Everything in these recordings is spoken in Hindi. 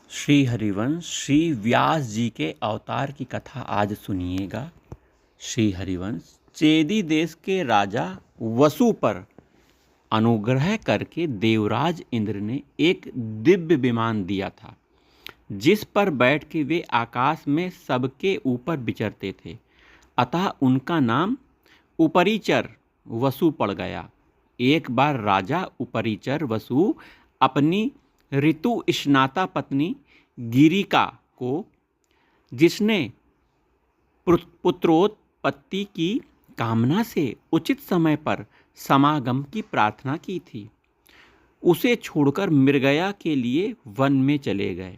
श्री हरिवंश श्री व्यास जी के अवतार की कथा आज सुनिएगा। श्री हरिवंश चेदी देश के राजा वसु पर अनुग्रह करके देवराज इंद्र ने एक दिव्य विमान दिया था, जिस पर बैठ के वे आकाश में सबके ऊपर विचरते थे। अतः उनका नाम उपरिचर वसु पड़ गया। एक बार राजा उपरिचर वसु अपनी ऋतु स्नाता पत्नी गिरिका को, जिसने पुत्रोत्पत्ति की कामना से उचित समय पर समागम की प्रार्थना की थी, उसे छोड़कर मृगया के लिए वन में चले गए।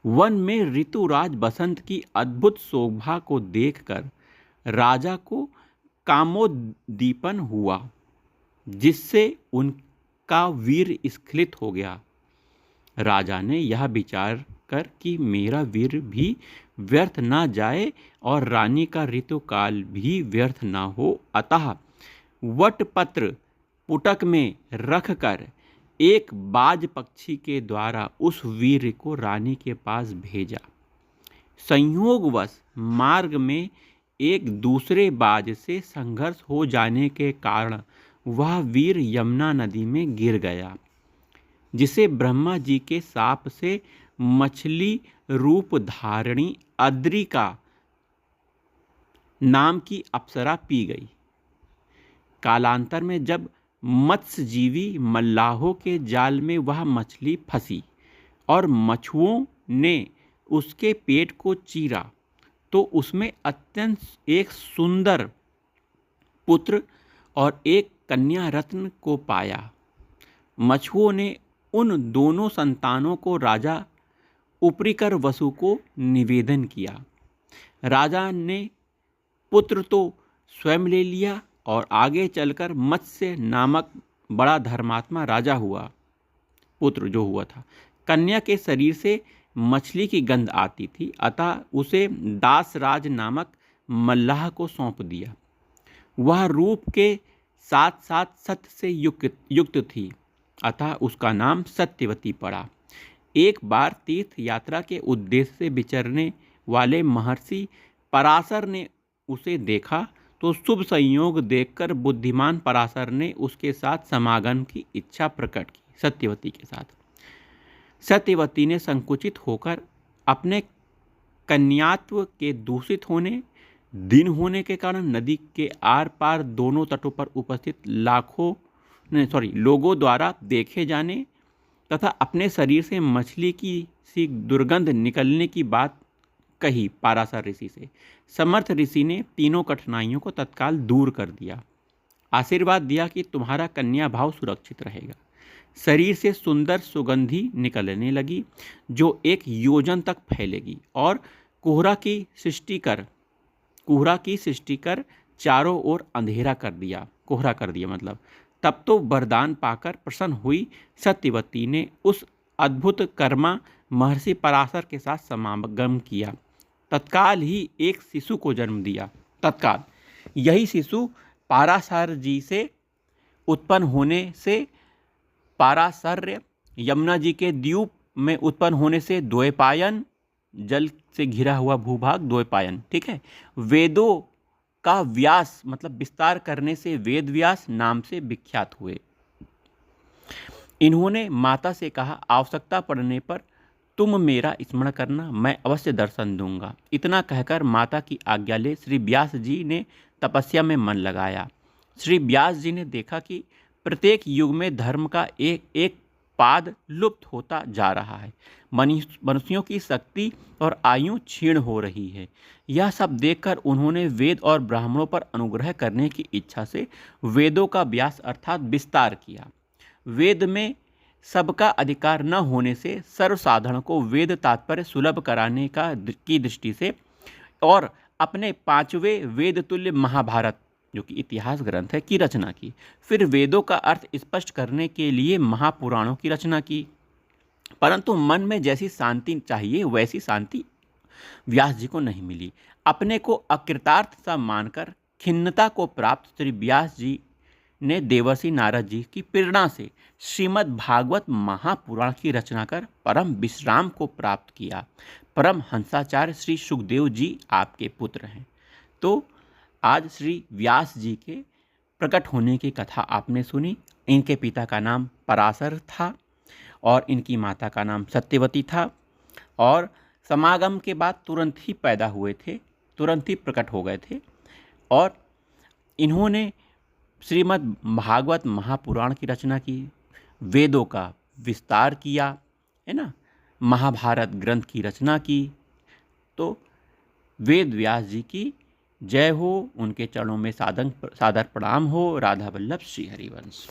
वन में ऋतुराज बसंत की अद्भुत शोभा को देखकर राजा को कामोद्दीपन हुआ, जिससे उनका वीर स्खलित हो गया। राजा ने यह विचार कर कि मेरा वीर भी व्यर्थ ना जाए और रानी का ऋतुकाल भी व्यर्थ ना हो, अतः वटपत्र पुटक में रखकर एक बाज पक्षी के द्वारा उस वीर को रानी के पास भेजा। संयोगवश मार्ग में एक दूसरे बाज से संघर्ष हो जाने के कारण वह वीर यमुना नदी में गिर गया, जिसे ब्रह्मा जी के शाप से मछली रूप धारिणी अद्रिका नाम की अप्सरा पी गई। कालांतर में जब मत्स्यजीवी मल्लाहों के जाल में वह मछली फंसी और मछुओं ने उसके पेट को चीरा, तो उसमें अत्यंत एक सुंदर पुत्र और एक कन्या रत्न को पाया। मछुओं ने उन दोनों संतानों को राजा उपरिकर वसु को निवेदन किया। राजा ने पुत्र तो स्वयं ले लिया और आगे चलकर मत्स्य नामक बड़ा धर्मात्मा राजा हुआ। पुत्र जो हुआ था, कन्या के शरीर से मछली की गंध आती थी, अतः उसे दासराज नामक मल्लाह को सौंप दिया। वह रूप के साथ साथ सत्य से युक्त थी, अतः उसका नाम सत्यवती पड़ा। एक बार तीर्थ यात्रा के उद्देश्य से विचरने वाले महर्षि पराशर ने उसे देखा, तो शुभ संयोग देखकर बुद्धिमान पराशर ने उसके साथ समागम की इच्छा प्रकट की। सत्यवती के साथ सत्यवती ने संकुचित होकर अपने कन्यात्व के दूषित होने, दिन होने के कारण नदी के आर पार दोनों तटों पर उपस्थित लोगों द्वारा देखे जाने तथा अपने शरीर से मछली की सी दुर्गंध निकलने की बात कही पराशर ऋषि से। समर्थ ऋषि ने तीनों कठिनाइयों को तत्काल दूर कर दिया। आशीर्वाद दिया कि तुम्हारा कन्या भाव सुरक्षित रहेगा। शरीर से सुंदर सुगंधी निकलने लगी, जो 1 योजन तक फैलेगी, और कोहरा की सृष्टि कर चारों ओर अंधेरा कर दिया। कोहरा कर दिया मतलब। तब तो वरदान पाकर प्रसन्न हुई सत्यवती ने उस अद्भुत कर्मा महर्षि पराशर के साथ समागम किया। तत्काल ही एक शिशु को जन्म दिया। तत्काल यही शिशु पराशर जी से उत्पन्न होने से, पराशर्य यमुना जी के द्वीप में उत्पन्न होने से द्वैपायन, जल से घिरा हुआ भूभाग द्वैपायन, ठीक है। वेदों का व्यास मतलब विस्तार करने से वेद व्यास नाम से विख्यात हुए। इन्होंने माता से कहा, आवश्यकता पड़ने पर तुम मेरा स्मरण करना, मैं अवश्य दर्शन दूंगा। इतना कहकर माता की आज्ञा ले श्री व्यास जी ने तपस्या में मन लगाया। श्री व्यास जी ने देखा कि प्रत्येक युग में धर्म का एक एक पाद लुप्त होता जा रहा है। मनुष्यों की शक्ति और आयु क्षीण हो रही है। यह सब देखकर उन्होंने वेद और ब्राह्मणों पर अनुग्रह करने की इच्छा से वेदों का व्यास अर्थात विस्तार किया। वेद में सबका अधिकार न होने से सर्वसाधारण को वेद तात्पर्य सुलभ कराने की दृष्टि से और अपने 5वें वेद तुल्य महाभारत, जो कि इतिहास ग्रंथ है, की रचना की। फिर वेदों का अर्थ स्पष्ट करने के लिए महापुराणों की रचना की। परंतु मन में जैसी शांति चाहिए वैसी शांति व्यास जी को नहीं मिली। अपने को अकृतार्थ सा मानकर खिन्नता को प्राप्त श्री व्यास जी ने देवर्षि नारद जी की प्रेरणा से श्रीमद् भागवत महापुराण की रचना कर परम विश्राम को प्राप्त किया। परम हंसाचार्य श्री सुखदेव जी आपके पुत्र हैं। तो आज श्री व्यास जी के प्रकट होने की कथा आपने सुनी। इनके पिता का नाम पराशर था और इनकी माता का नाम सत्यवती था, और समागम के बाद तुरंत ही पैदा हुए थे, तुरंत ही प्रकट हो गए थे। और इन्होंने श्रीमद् भागवत महापुराण की रचना की, वेदों का विस्तार किया, है ना, महाभारत ग्रंथ की रचना की। तो वेद व्यास जी की जय हो, उनके चरणों में सादर प्रणाम हो। राधा वल्लभ श्री हरिवंश।